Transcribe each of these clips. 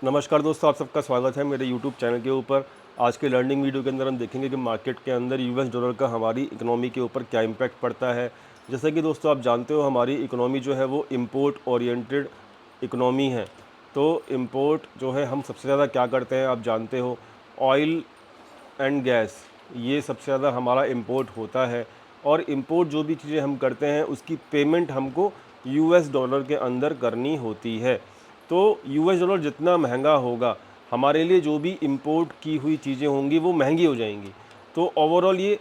नमस्कार दोस्तों, आप सबका स्वागत है मेरे यूट्यूब चैनल के ऊपर। आज के लर्निंग वीडियो के अंदर हम देखेंगे कि मार्केट के अंदर यूएस डॉलर का हमारी इकोनॉमी के ऊपर क्या इम्पैक्ट पड़ता है। जैसा कि दोस्तों आप जानते हो, हमारी इकोनॉमी जो है वो इंपोर्ट ओरिएंटेड इकोनॉमी है। तो इंपोर्ट जो है हम सबसे ज़्यादा क्या करते हैं, आप जानते हो, ऑयल एंड गैस, ये सबसे ज़्यादा हमारा इंपोर्ट होता है। और इंपोर्ट जो भी चीज़ें हम करते हैं उसकी पेमेंट हमको यूएस डॉलर के अंदर करनी होती है। तो यूएस डॉलर जितना महंगा होगा, हमारे लिए जो भी इंपोर्ट की हुई चीज़ें होंगी वो महंगी हो जाएंगी। तो ओवरऑल ये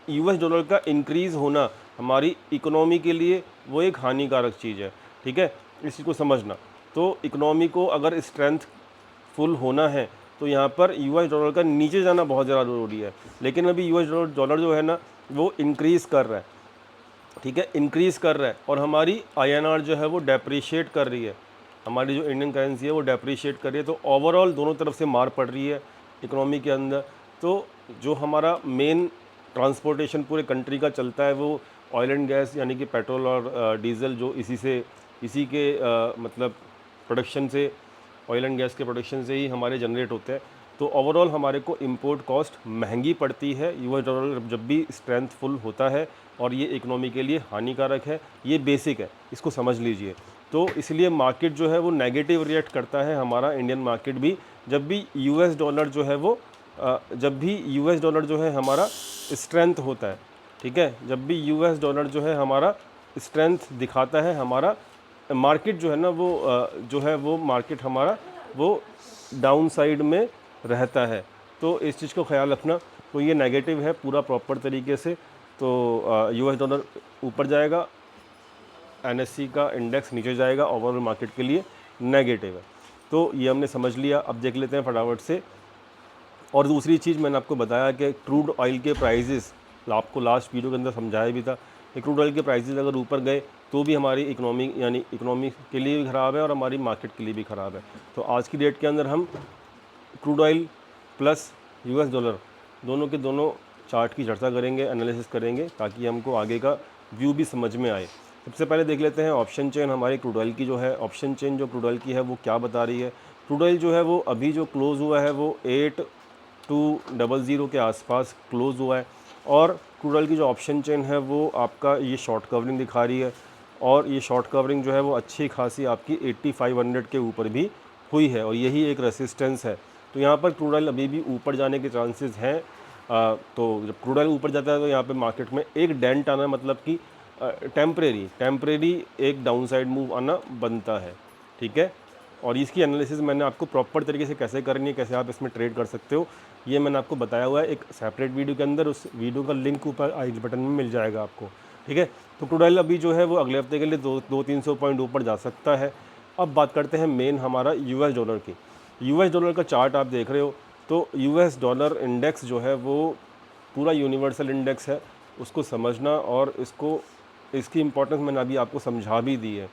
यूएस डॉलर का इंक्रीज़ होना हमारी इकोनॉमी के लिए वो एक हानिकारक चीज़ है। ठीक है, इस चीज़ को समझना। तो इकोनॉमी को अगर स्ट्रेंथ फुल होना है तो यहाँ पर यूएस डॉलर का नीचे जाना बहुत ज़्यादा ज़रूरी है। लेकिन अभी यूएस डॉलर जो है ना, वो इंक्रीज़ कर रहा है। ठीक है, इंक्रीज़ कर रहा है और हमारी आईएनआर जो है वो डेप्रीशिएट कर रही है। हमारी जो इंडियन करेंसी है वो डेप्रीशिएट कर रही है। तो ओवरऑल दोनों तरफ से मार पड़ रही है इकोनॉमी के अंदर। तो जो हमारा मेन ट्रांसपोर्टेशन पूरे कंट्री का चलता है वो ऑयल एंड गैस, यानी कि पेट्रोल और डीजल, जो इसी के मतलब प्रोडक्शन से, ऑयल एंड गैस के प्रोडक्शन से ही हमारे जनरेट होते हैं। तो ओवरऑल हमारे को इंपोर्ट कॉस्ट महंगी पड़ती है यूएस डॉलर जब भी स्ट्रेंथफुल होता है, और ये इकोनॉमी के लिए हानिकारक है। ये बेसिक है, इसको समझ लीजिए। तो इसलिए मार्केट जो है वो नेगेटिव रिएक्ट करता है, हमारा इंडियन मार्केट भी, जब भी यूएस डॉलर जो है वो जब भी यूएस डॉलर जो है हमारा स्ट्रेंथ होता है। ठीक है, जब भी यूएस डॉलर जो है हमारा स्ट्रेंथ दिखाता है, हमारा मार्केट जो है ना वो जो है वो मार्केट हमारा वो डाउन साइड में रहता है। तो इस चीज़ को ख्याल रखना। तो ये नेगेटिव है पूरा प्रॉपर तरीके से। तो यूएस डॉलर ऊपर जाएगा, एनएससी का इंडेक्स नीचे जाएगा, ओवरऑल मार्केट के लिए नेगेटिव है। तो ये हमने समझ लिया। अब देख लेते हैं फटाफट से। और दूसरी चीज़ मैंने आपको बताया कि क्रूड ऑयल के प्राइजेस, आपको लास्ट वीडियो के अंदर समझाया भी था कि क्रूड ऑयल के प्राइजेस अगर ऊपर गए तो भी हमारी इकोनॉमी, यानी इकोनॉमी के लिए भी ख़राब है और हमारी मार्केट के लिए भी ख़राब है। तो आज की डेट के अंदर हम crude oil plus US dollar दोनों के दोनों चार्ट की चर्चा करेंगे, एनालिसिस करेंगे, ताकि हमको आगे का व्यू भी समझ में आए। सबसे पहले देख लेते हैं ऑप्शन चेन हमारी क्रूड ऑयल की जो है। ऑप्शन चेन जो क्रूड ऑयल की है वो क्या बता रही है। क्रूड ऑयल जो है वो अभी जो क्लोज़ हुआ है वो 8200 के आसपास क्लोज़ हुआ है। और क्रूड ऑयल की जो ऑप्शन चेन है वो आपका ये शॉर्ट कवरिंग दिखा रही है, और ये शॉर्ट कवरिंग जो है वो अच्छी खासी आपकी 8500 के ऊपर भी हुई है, और यही एक रेसिस्टेंस है। तो यहाँ पर क्रूड ऑयल अभी भी ऊपर जाने के चांसेस हैं। तो जब क्रूड ऑयल ऊपर जाता है तो यहाँ पे मार्केट में एक डेंट आना, मतलब कि टेम्परेरी एक डाउनसाइड मूव आना बनता है। ठीक है, और इसकी एनालिसिस मैंने आपको प्रॉपर तरीके से कैसे करनी है, कैसे आप इसमें ट्रेड कर सकते हो, ये मैंने आपको बताया हुआ है एक सेपरेट वीडियो के अंदर। उस वीडियो का लिंक ऊपर आई बटन में मिल जाएगा आपको। ठीक है, तो क्रूड ऑयल अभी जो है वो अगले हफ्ते के लिए 200-300 पॉइंट ऊपर जा सकता है। अब बात करते हैं मेन हमारा यूएस डॉलर की। यूएस डॉलर का चार्ट आप देख रहे हो, तो यूएस डॉलर इंडेक्स जो है वो पूरा यूनिवर्सल इंडेक्स है। उसको समझना, और इसकी इम्पोर्टेंस मैंने अभी आपको समझा भी दी है।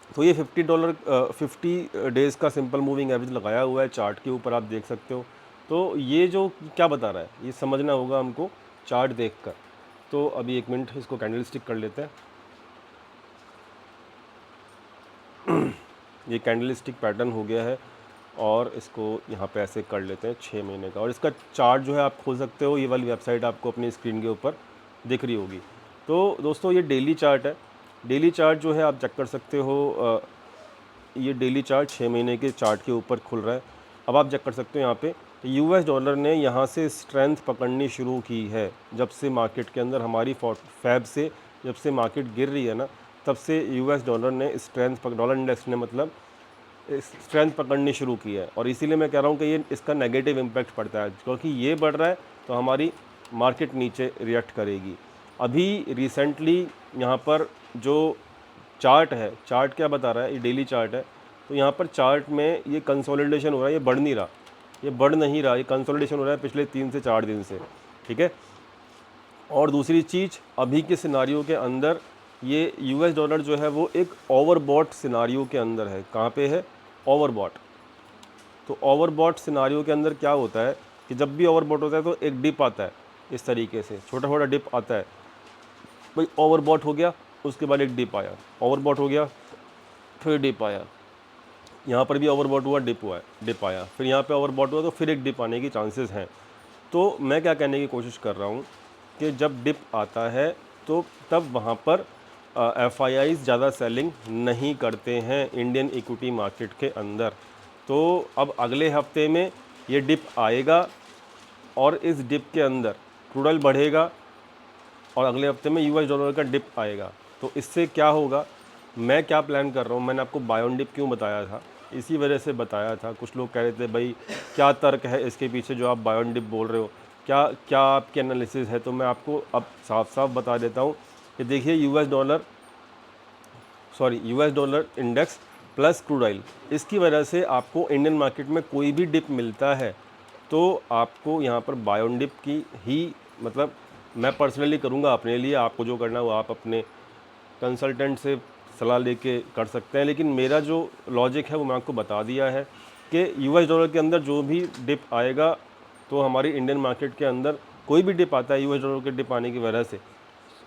तो ये $50 डेज़ का सिंपल मूविंग एवरेज लगाया हुआ है चार्ट के ऊपर, आप देख सकते हो। तो ये जो क्या बता रहा है ये समझना होगा हमको चार्ट देखकर। तो अभी एक मिनट इसको कैंडल स्टिक कर लेते हैं। ये कैंडल स्टिक पैटर्न हो गया है, और इसको यहाँ पे ऐसे कर लेते हैं 6 महीने का। और इसका चार्ट जो है आप खोल सकते हो, ये वाली वेबसाइट आपको अपनी स्क्रीन के ऊपर दिख रही होगी। तो दोस्तों ये डेली चार्ट है। डेली चार्ट जो है आप चेक कर सकते हो। ये डेली चार्ट 6 महीने के चार्ट के ऊपर खुल रहा है। अब आप चेक कर सकते हो यहाँ पे यूएस डॉलर ने यहाँ से स्ट्रेंथ पकड़नी शुरू की है। जब से मार्केट के अंदर हमारी फैब से जब से मार्केट गिर रही है ना, तब से यूएस डॉलर ने डॉलर इंडेक्स ने मतलब स्ट्रेंथ पकड़नी शुरू की है। और इसीलिए मैं कह रहा हूँ कि ये इसका नेगेटिव इम्पैक्ट पड़ता है, क्योंकि ये बढ़ रहा है तो हमारी मार्केट नीचे रिएक्ट करेगी। अभी रिसेंटली यहाँ पर जो चार्ट है, चार्ट क्या बता रहा है, ये डेली चार्ट है। तो यहाँ पर चार्ट में ये कंसोलिडेशन हो रहा है, ये बढ़ नहीं रहा, ये बढ़ नहीं रहा, ये कंसोलिडेशन हो रहा है पिछले 3 से 4 दिन से। ठीक है, और दूसरी चीज़, अभी के सिनारियो के अंदर ये यूएस डॉलर जो है वो एक ओवरबॉट सिनारियो के अंदर है। कहाँ पे है? ओवरबॉट। तो ओवरबॉट सिनारियो के अंदर क्या होता है कि जब भी ओवरबॉट होता है तो एक डिप आता है, इस तरीके से छोटा छोटा डिप आता है। भाई ओवरबॉट हो गया, उसके बाद एक डिप आया, ओवरबॉट हो गया, फिर डिप आया, यहाँ पर भी ओवरबॉट हुआ, डिप आया, फिर यहाँ पे ओवरबॉट हुआ तो फिर एक डिप आने की चांसेस हैं। तो मैं क्या कहने की कोशिश कर रहा हूँ कि जब डिप आता है तो तब वहाँ पर एफआईआईज़ ज़्यादा सेलिंग नहीं करते हैं इंडियन इक्विटी मार्केट के अंदर। तो अब अगले हफ्ते में ये डिप आएगा और इस डिप के अंदर क्रूड ऑयल बढ़ेगा और अगले हफ्ते में यूएस डॉलर का डिप आएगा। तो इससे क्या होगा, मैं क्या प्लान कर रहा हूँ, मैंने आपको बाय ऑन डिप क्यों बताया था, इसी वजह से बताया था। कुछ लोग कह रहे थे भाई क्या तर्क है इसके पीछे जो आप बाय ऑन डिप बोल रहे हो, क्या क्या आपकी एनालिसिस है। तो मैं आपको अब साफ साफ बता देता हूँ कि देखिए US dollar index plus crude oil, इसकी वजह से आपको इंडियन मार्केट में कोई भी डिप मिलता है तो आपको यहाँ पर बाय ऑन डिप की ही, मतलब मैं पर्सनली करूँगा अपने लिए, आपको जो करना है वो आप अपने कंसल्टेंट से सलाह लेके कर सकते हैं। लेकिन मेरा जो लॉजिक है वो मैं आपको बता दिया है कि यूएस डॉलर के अंदर जो भी डिप आएगा तो हमारी इंडियन मार्केट के अंदर कोई भी डिप आता है यूएस डॉलर के डिप आने की वजह से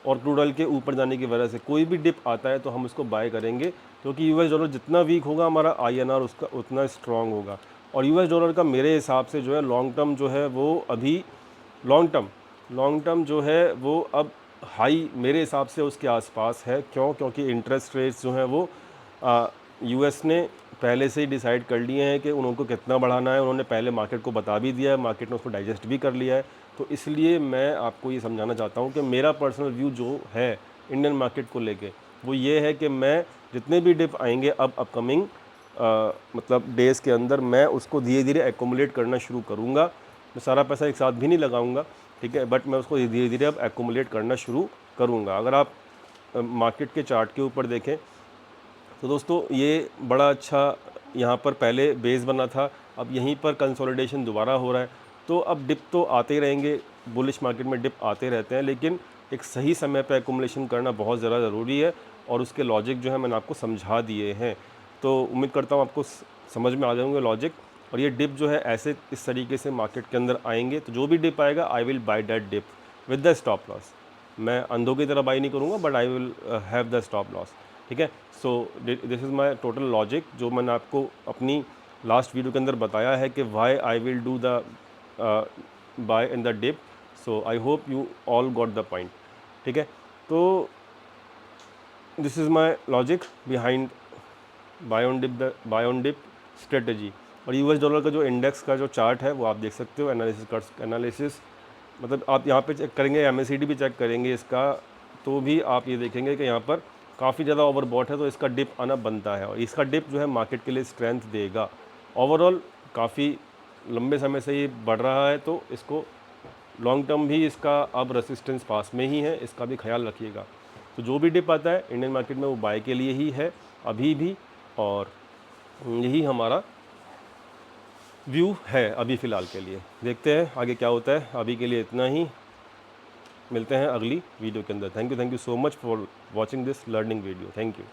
और क्रूड ऑयल के ऊपर जाने की वजह से, कोई भी डिप आता है तो हम उसको बाय करेंगे, क्योंकि यूएस डॉलर जितना वीक होगा हमारा आईएनआर उसका उतना स्ट्रांग होगा। और यूएस डॉलर का मेरे हिसाब से जो है लॉन्ग टर्म जो है वो अभी लॉन्ग टर्म जो है वो अब हाई मेरे हिसाब से उसके आसपास है। क्योंकि इंटरेस्ट रेट्स जो हैं वो यूएस ने पहले से ही डिसाइड कर लिए हैं कि उनको कितना बढ़ाना है, उन्होंने पहले मार्केट को बता भी दिया है, मार्केट ने उसको डाइजेस्ट भी कर लिया है। तो इसलिए मैं आपको ये समझाना चाहता हूँ कि मेरा पर्सनल व्यू जो है इंडियन मार्केट को लेके वो ये है कि मैं जितने भी डिप आएंगे अब अपकमिंग मतलब डेज़ के अंदर मैं उसको धीरे धीरे एक्यूमुलेट करना शुरू करूँगा। मैं सारा पैसा एक साथ भी नहीं लगाऊंगा, ठीक है, बट मैं उसको धीरे धीरे अब एक्यूमुलेट करना शुरू करूँगा। अगर आप मार्केट के चार्ट के ऊपर देखें तो दोस्तों ये बड़ा अच्छा यहाँ पर पहले बेस बना था, अब यहीं पर कंसोलिडेशन दोबारा हो रहा है। तो अब डिप तो आते ही रहेंगे, बुलिश मार्केट में डिप आते रहते हैं, लेकिन एक सही समय पर एक्यूमुलेशन करना बहुत ज़्यादा ज़रूरी है और उसके लॉजिक जो है मैंने आपको समझा दिए हैं। तो उम्मीद करता हूँ आपको समझ में आ जाएंगे लॉजिक। और ये डिप जो है ऐसे इस तरीके से मार्केट के अंदर आएंगे तो जो भी डिप आएगा I will buy that dip with the stop loss. मैं अंधों की तरह बाई नहीं करूँगा but I will have the stop loss, ठीक है। So this is my total logic जो मैंने आपको अपनी लास्ट वीडियो के अंदर बताया है कि why I will do the buy in the dip. So I hope you all got the point, ठीक है। तो this is my logic behind buy on dip strategy. और यूएस डॉलर का जो इंडेक्स का जो चार्ट है वो आप देख सकते हो, एनालिसिस मतलब आप यहाँ पे चेक करेंगे, एमएसीडी भी चेक करेंगे इसका, तो भी आप ये देखेंगे कि यहाँ पर काफ़ी ज़्यादा ओवरबॉट है तो इसका डिप आना बनता है और इसका डिप जो है मार्केट के लिए स्ट्रेंथ देगा। ओवरऑल काफ़ी लंबे समय से ये बढ़ रहा है तो इसको लॉन्ग टर्म भी इसका अब रेसिस्टेंस पास में ही है, इसका भी ख्याल रखिएगा। तो जो भी डिप आता है इंडियन मार्केट में वो बाय के लिए ही है अभी भी, और यही हमारा व्यू है अभी फ़िलहाल के लिए। देखते हैं आगे क्या होता है, अभी के लिए इतना ही, मिलते हैं अगली वीडियो के अंदर। Thank you so much for watching this learning video. Thank you.